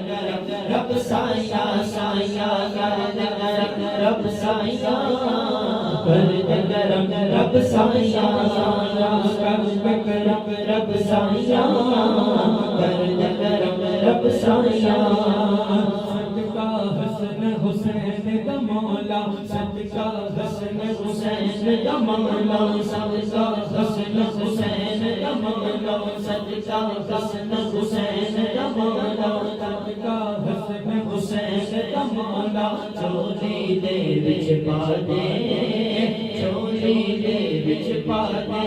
رب سایہ سایہ کر دے کرم رب سایہ کر دے کرم رب سایہ کر دے کرم رب سایہ کر دے کرم رب سایہ صدقہ حسن حسین دا مولا صدقہ حسن حسین دا مولا صدقہ حسن حسین دا مولا صدقہ حسن حسین دا مولا صدقہ حسن حسین دا مولا چولی دے وچ پا دے چولی دے وچ پا دے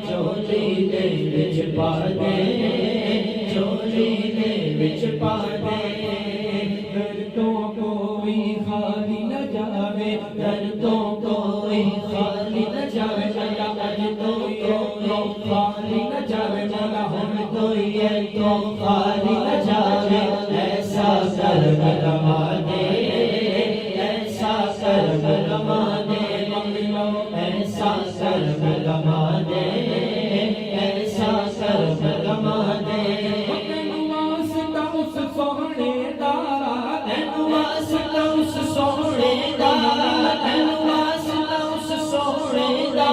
چولی دے وچ پا دے چولی دے وچ پا دے دردوں کوئی خالی نہ جاوے دردوں کوئی خالی نہ جاوے دردوں کوئی خالی نہ جاوے مولا ہم کوئی ہے تو خالی نہ جاوے ایسا کرم رما دے ایسا کرم رما دے ایسا کرم رما دے ایسا کرم رما دے تینوں واسطہ اس سوہنے دا تینوں واسطہ اس سوہنے دا تینوں واسطہ اس سوہنے دا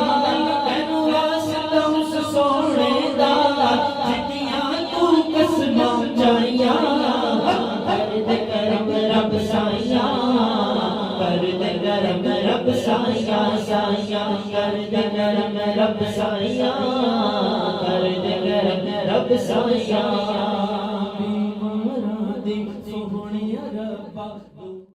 تینوں واسطہ اس سوہنے دا جتیاں تو قسماں چاہیاں کر دے کرم رب سایہ کر دے کرم رب سایہ سایہ کر دے کرم رب سایہ کر دے کرم رب سایہ